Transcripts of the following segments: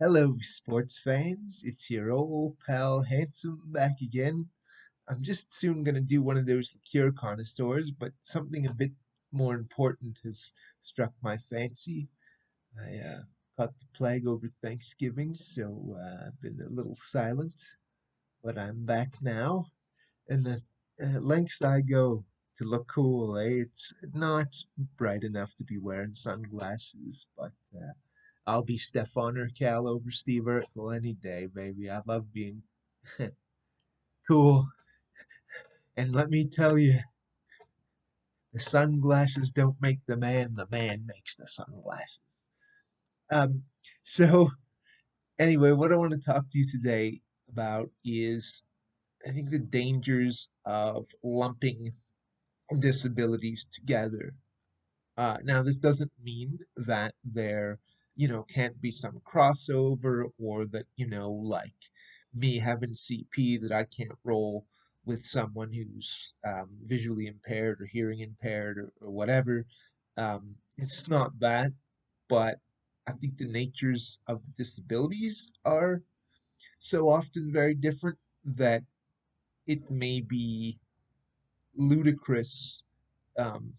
Hello, sports fans. It's your old pal Handsome back again. I'm just soon gonna do one of those liqueur connoisseurs, but something a bit more important has struck my fancy. I caught the plague over Thanksgiving, so I've been a little silent, but I'm back now. And the lengths I go to look cool, it's not bright enough to be wearing sunglasses, but I'll be Stefan Urkel over Steve Urkel any day, baby. I love being cool. And let me tell you, the sunglasses don't make the man makes the sunglasses. Um, so anyway, what I want to talk to you today about is I think the dangers of lumping disabilities together. Now, this doesn't mean that there, can't be some crossover or that, like me having CP, that I can't roll with someone who's visually impaired or hearing impaired or whatever. It's not that, but I think the natures of the disabilities are so often very different that it may be ludicrous um,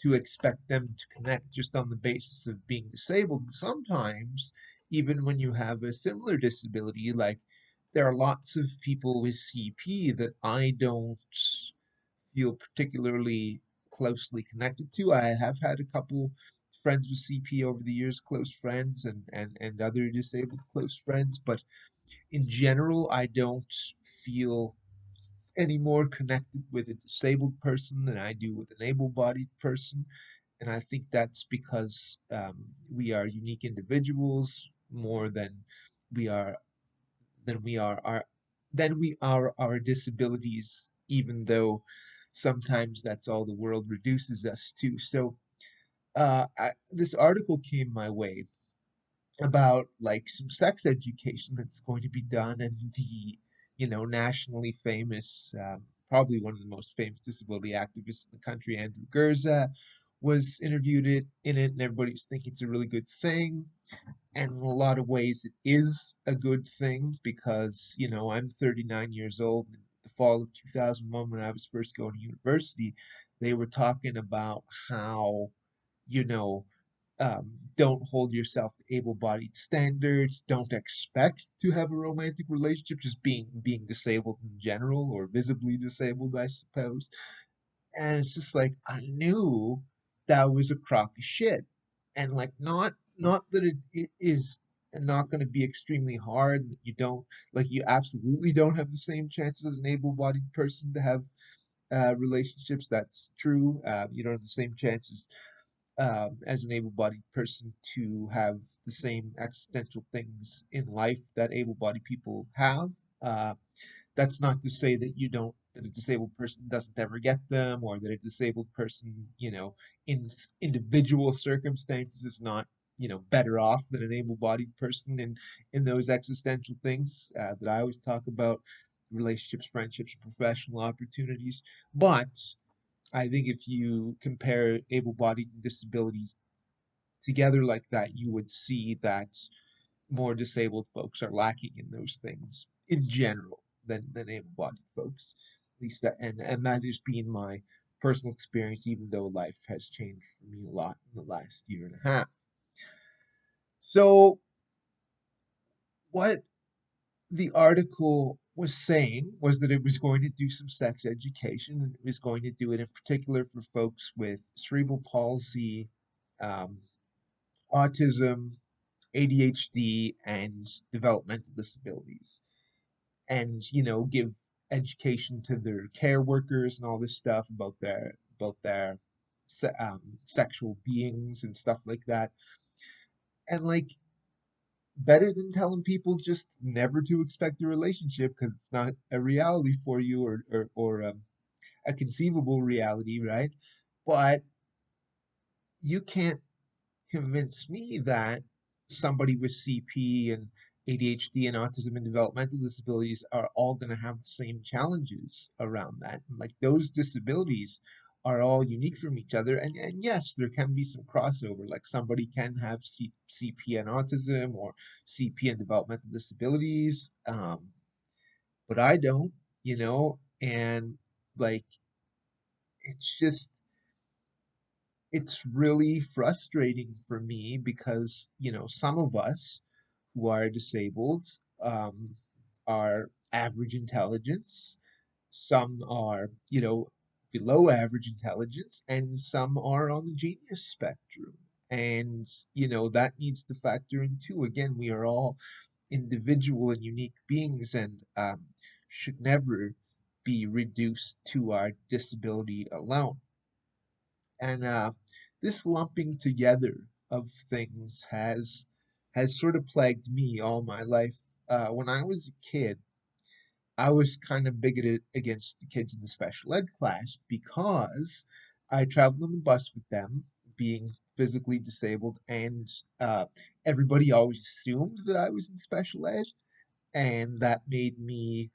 to expect them to connect just on the basis of being disabled. And sometimes, even when you have a similar disability, like there are lots of people with CP that I don't feel particularly closely connected to. I have had a couple friends with CP over the years, close friends, and other disabled close friends, but in general, I don't feel any more connected with a disabled person than I do with an able-bodied person. And I think that's because we are unique individuals more we are than we are our our disabilities, even though sometimes that's all the world reduces us to. So this article came my way about like some sex education that's going to be done, and the nationally famous, probably one of the most famous disability activists in the country, Andrew Gurza, was interviewed in it, and everybody's thinking it's a really good thing. And in a lot of ways, it is a good thing because I'm 39 years old. In the fall of 2001, when I was first going to university, they were talking about how you know don't hold yourself to able-bodied standards. Don't expect to have a romantic relationship. Just being disabled in general, or visibly disabled, I suppose. And it's just like I knew that was a crock of shit, and like not that it is not going to be extremely hard. That you don't like you absolutely don't have the same chances as an able-bodied person to have relationships. That's true. You don't have the same chances as an able-bodied person to have the same existential things in life that able-bodied people have. Uh, that's not to say that you don't that a disabled person doesn't ever get them, or that a disabled person, in individual circumstances is not, better off than an able-bodied person in those existential things that I always talk about: relationships, friendships, and professional opportunities. But I think if you compare able-bodied and disabilities together like that, you would see that more disabled folks are lacking in those things in general than able-bodied folks. At least that, and that has been my personal experience, even though life has changed for me a lot in the last year and a half. So, what the article was saying was that it was going to do some sex education, and it was going to do it in particular for folks with cerebral palsy, um, autism, ADHD, and developmental disabilities, and give education to their care workers and all this stuff about their sexual beings and stuff like that. And like better than telling people just never to expect a relationship because it's not a reality for you, or a conceivable reality, right? But you can't convince me that somebody with CP and ADHD and autism and developmental disabilities are all going to have the same challenges around that. And like those disabilities are all unique from each other. And yes, there can be some crossover. Like somebody can have CP and autism or CP and developmental disabilities, but I don't, and like it's just it's really frustrating for me because, some of us who are disabled are average intelligence, some are, below average intelligence, and some are on the genius spectrum. And, that needs to factor in too. Again, we are all individual and unique beings and should never be reduced to our disability alone. And this lumping together of things has sort of plagued me all my life. When I was a kid, I was kind of bigoted against the kids in the special ed class because I traveled on the bus with them, being physically disabled, and uh, everybody always assumed that I was in special ed, and that made me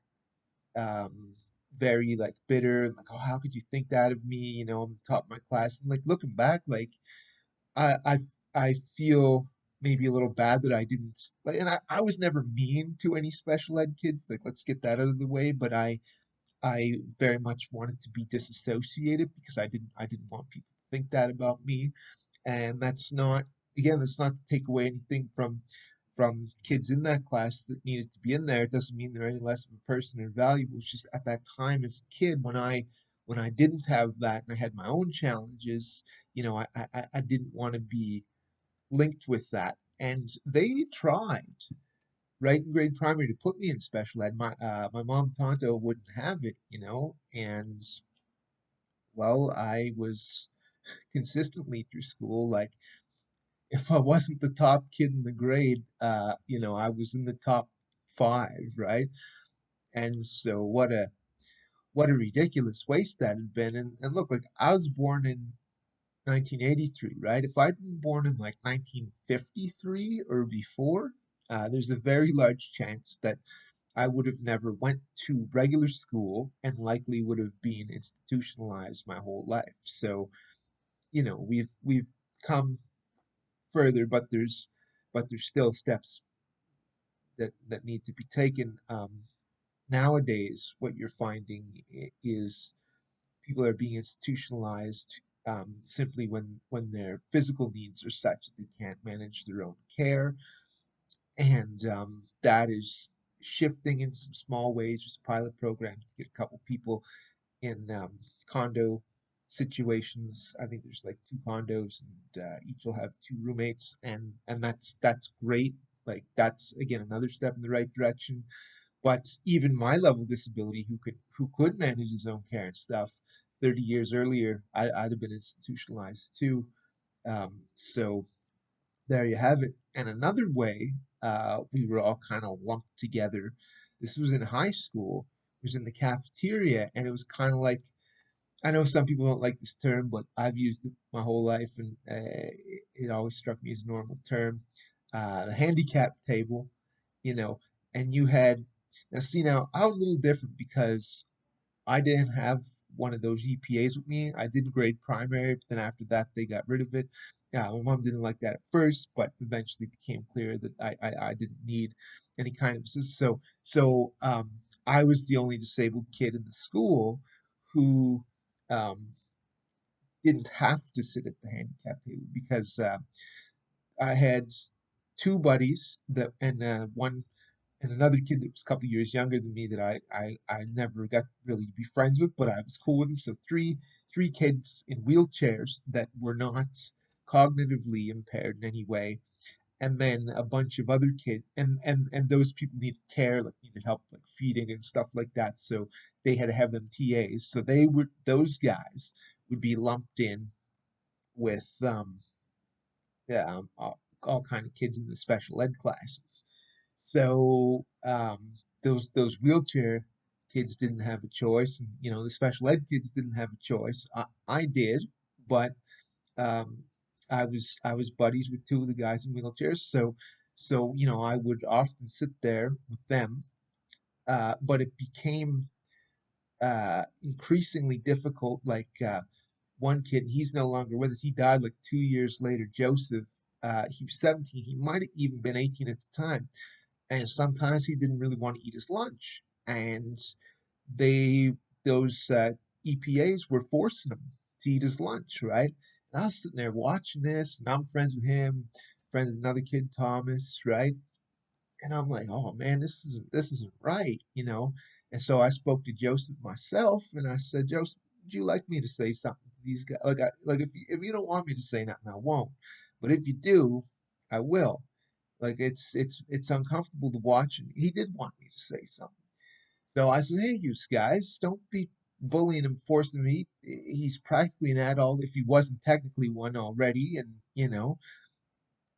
um, very like bitter and like, oh, how could you think that of me? I'm top of my class, and like looking back, like I I I feel maybe a little bad that I didn't like, and I was never mean to any special ed kids. Like, let's get that out of the way. But I very much wanted to be disassociated because I didn't want people to think that about me. And that's not to take away anything from kids in that class that needed to be in there. It doesn't mean they're any less of a person or valuable. It's just at that time as a kid when I didn't have that and I had my own challenges, I didn't want to be linked with that. And they tried right in grade primary to put me in special ed. My mom Tonto wouldn't have it, and well, I was consistently through school like if I wasn't the top kid in the grade, I was in the top five, right? And so what a ridiculous waste that had been. And look, like I was born in 1983, right? If I'd been born in like 1953 or before, there's a very large chance that I would have never went to regular school and likely would have been institutionalized my whole life. So, we've come further, but there's still steps that need to be taken. Nowadays, what you're finding is people are being institutionalized simply when their physical needs are such that they can't manage their own care, and that is shifting in some small ways. There's a pilot program to get a couple people in condo situations. I think there's like two condos, and each will have two roommates, and that's great. Like that's again another step in the right direction. But even my level of disability, who could manage his own care and stuff, 30 years earlier, I'd have been institutionalized too. So there you have it. And another way we were all kind of lumped together. This was in high school. It was in the cafeteria, and it was kind of like I know some people don't like this term, but I've used it my whole life, and it always struck me as a normal term. The handicap table, you know, and you had now I was a little different because I didn't have one of those EPAs with me. I did grade primary, but then after that they got rid of it. Yeah, my mom didn't like that at first, but eventually became clear that I didn't need any kind of assistance. So I was the only disabled kid in the school who um, didn't have to sit at the handicap table because I had two buddies that one and another kid that was a couple years younger than me that I never got really to be friends with, but I was cool with them. So three kids in wheelchairs that were not cognitively impaired in any way, and then a bunch of other kids, and those people needed care, like needed help, like feeding and stuff like that. So they had to have them TAs. So those guys would be lumped in with all kind of kids in the special ed classes. So those wheelchair kids didn't have a choice, and the special ed kids didn't have a choice. I did, but um, I was buddies with two of the guys in wheelchairs, so I would often sit there with them, but it became increasingly difficult. Like one kid. He's no longer with us. He died like 2 years later. Joseph. He was 17. He might have even been 18 at the time. And sometimes he didn't really want to eat his lunch, and they those EPAs were forcing him to eat his lunch, right? And I was sitting there watching this, and I'm friends with him, friends with another kid, Thomas, right? And I'm like, oh man, this isn't right, you know. And so I spoke to Joseph myself, and I said, Joseph, would you like me to say something to these guys? Like if you don't want me to say nothing, I won't. But if you do, I will. Like it's uncomfortable to watch, and he did want me to say something. So I said, hey, you guys, don't be bullying him, forcing him. He's practically an adult if he wasn't technically one already, and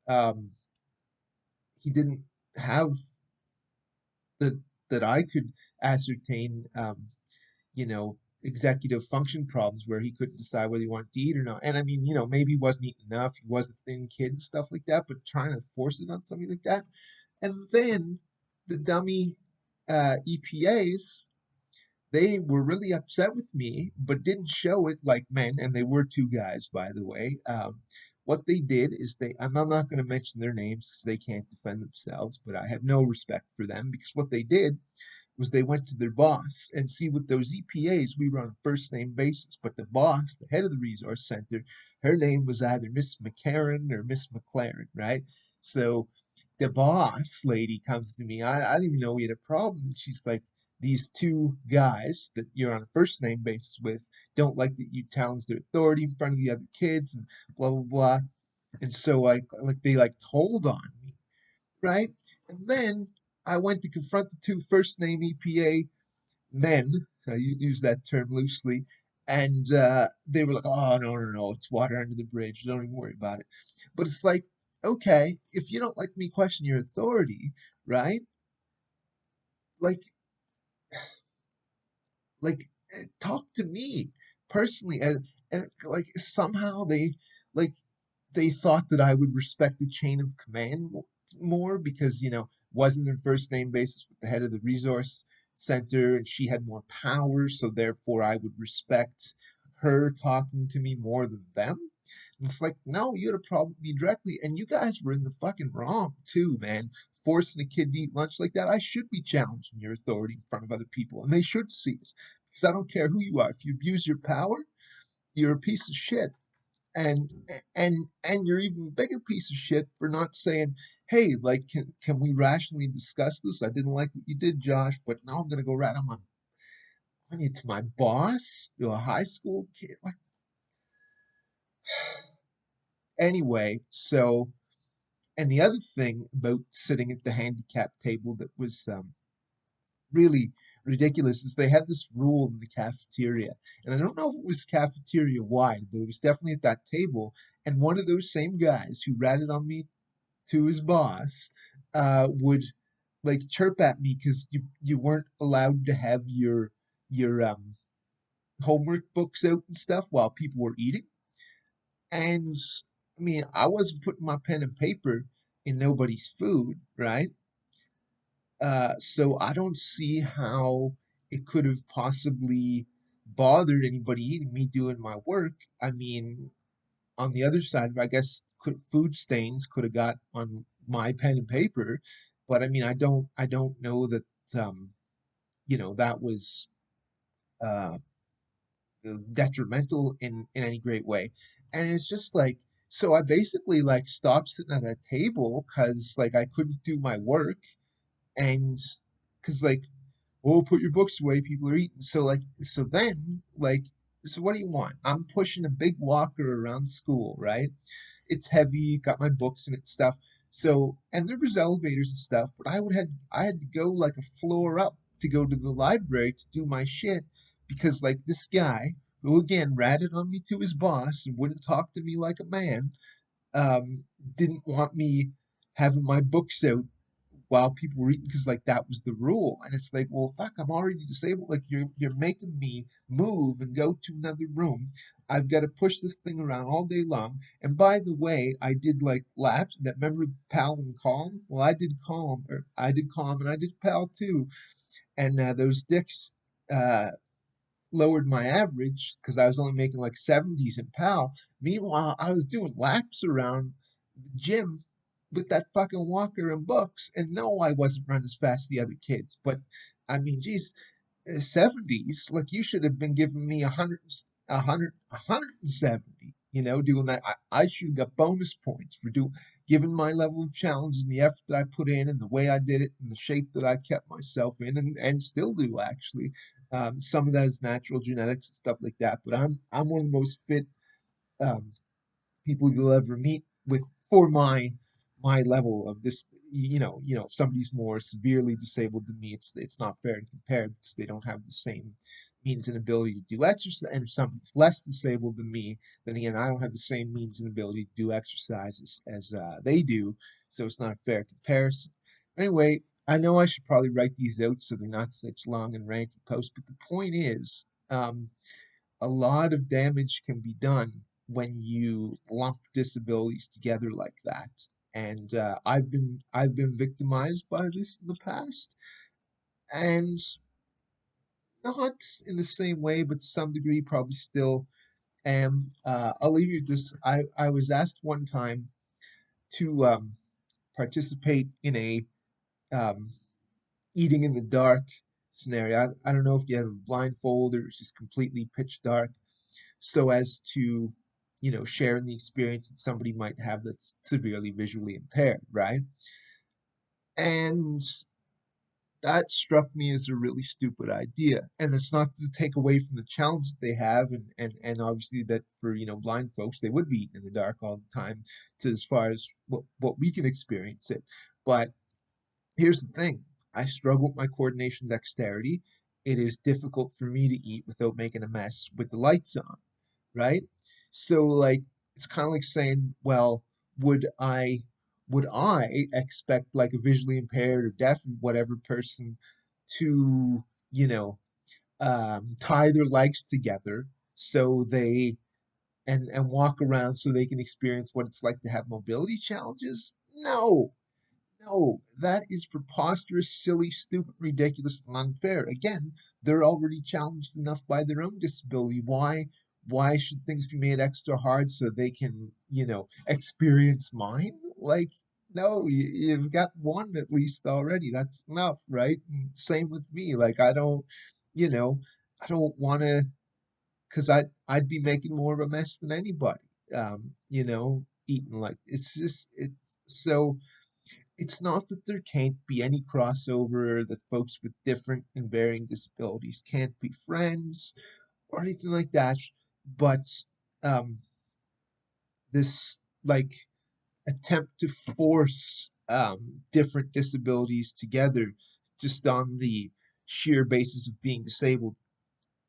um, he didn't have the that I could ascertain, executive function problems where he couldn't decide whether he wanted to eat or not. And I mean, maybe he wasn't eating enough, he was a thin kid and stuff like that, but trying to force it on somebody like that. And then the dummy EPAs, they were really upset with me, but didn't show it like men, and they were two guys, by the way. What they did is I'm not going to mention their names because they can't defend themselves, but I have no respect for them because what they did was they went to their boss and see with those EPAs, we were on a first name basis, but the boss, the head of the resource center, her name was either Miss McCarran or Miss McLaren, right? So the boss lady comes to me. I didn't even know we had a problem. And she's like, these two guys that you're on a first name basis with don't like that you challenge their authority in front of the other kids and blah blah blah. And so they told on me, right? And then I went to confront the two first name EPA men. I use that term loosely. And they were like, oh, no, no, no, it's water under the bridge. Don't even worry about it. But it's like, okay, if you don't like me question your authority, right? Like, talk to me personally. And like, somehow like, they thought that I would respect the chain of command more because, wasn't a first name basis with the head of the resource center and she had more power, so therefore I would respect her talking to me more than them. And it's like, no, you had a problem with me directly, and you guys were in the fucking wrong too, man. Forcing a kid to eat lunch like that, I should be challenging your authority in front of other people, and they should see it. Because I don't care who you are. If you abuse your power, you're a piece of shit, and and you're even a bigger piece of shit for not saying, hey, like, can we rationally discuss this? I didn't like what you did, Josh, but now I'm gonna go rat on you to my boss, to a high school kid. Like, anyway, so, and the other thing about sitting at the handicap table that was really ridiculous is they had this rule in the cafeteria, and I don't know if it was cafeteria wide, but it was definitely at that table. And one of those same guys who ratted on me to his boss would like chirp at me because you weren't allowed to have your homework books out and stuff while people were eating. And I mean, I wasn't putting my pen and paper in nobody's food, right? So I don't see how it could have possibly bothered anybody eating me doing my work. I mean, on the other side, I guess food stains could have got on my pen and paper, but I mean, I don't know that um, that was uh, detrimental in any great way. And it's just like, so I basically like stopped sitting at a table because like I couldn't do my work, and because like, oh, put your books away, people are eating. So what do you want? I'm pushing a big walker around school, right? It's heavy, got my books in it, stuff. So, and there was elevators and stuff, but I had to go like a floor up to go to the library to do my shit because like this guy who again ratted on me to his boss and wouldn't talk to me like a man, um, didn't want me having my books out while people were eating because like that was the rule. And it's like, well, fuck, I'm already disabled. Like you're making me move and go to another room. I've got to push this thing around all day long. And by the way, I did like laps that, remember Pal and Calm? Well, I did Calm and I did Pal too. And those dicks uh lowered my average because I was only making like 70s in PAL. Meanwhile, I was doing laps around the gym with that fucking walker and books. And no, I wasn't running as fast as the other kids, but I mean, geez, 70s, like you should have been giving me 100, 170, doing that. I should have got bonus points for given my level of challenge and the effort that I put in and the way I did it and the shape that I kept myself in and still do actually. Some of that is natural genetics and stuff like that, but I'm one of the most fit um, people you'll ever meet with for my level of this. If somebody's more severely disabled than me, it's not fair to compare because they don't have the same means and ability to do exercise. And if somebody's less disabled than me, then again, I don't have the same means and ability to do exercise as they do, so it's not a fair comparison. Anyway, I know I should probably write these out so they're not such long and ranty posts, but the point is, a lot of damage can be done when you lump disabilities together like that. And I've been victimized by this in the past, and not in the same way, but to some degree, probably still am. I'll leave you this. I was asked one time to participate in a um, eating in the dark scenario. I don't know if you have a blindfold or it's just completely pitch dark, so as to, share in the experience that somebody might have that's severely visually impaired, right? And that struck me as a really stupid idea. And it's not to take away from the challenges they have, and obviously that for, blind folks, they would be eating in the dark all the time to as far as what we can experience it. But here's the thing. I struggle with my coordination dexterity. It is difficult for me to eat without making a mess with the lights on, right? So like it's kind of like saying, well, would I would I expect like a visually impaired or deaf whatever person to, tie their legs together so they and walk around so they can experience what it's like to have mobility challenges? No, no, that is preposterous, silly, stupid, ridiculous, and unfair. Again, they're already challenged enough by their own disability. Why should things be made extra hard so they can, experience mine? Like, no, you've got one at least already. That's enough, right? And same with me. Like, you know, I don't want to, because I'd be making more of a mess than anybody. Eating like it's so it's not that there can't be any crossover, that folks with different and varying disabilities can't be friends or anything like that, but um, this like attempt to force different disabilities together just on the sheer basis of being disabled,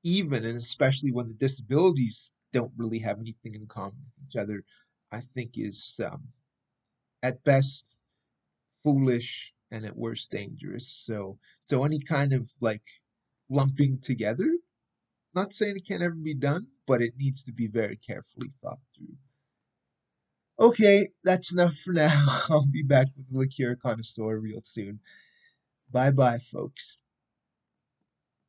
even and especially when the disabilities don't really have anything in common with each other, I think is at best foolish and at worst dangerous. So any kind of like lumping together, not saying it can't ever be done, but it needs to be very carefully thought through. Okay, that's enough for now. I'll be back with the Liqueur Connoisseur real soon. Bye bye, folks.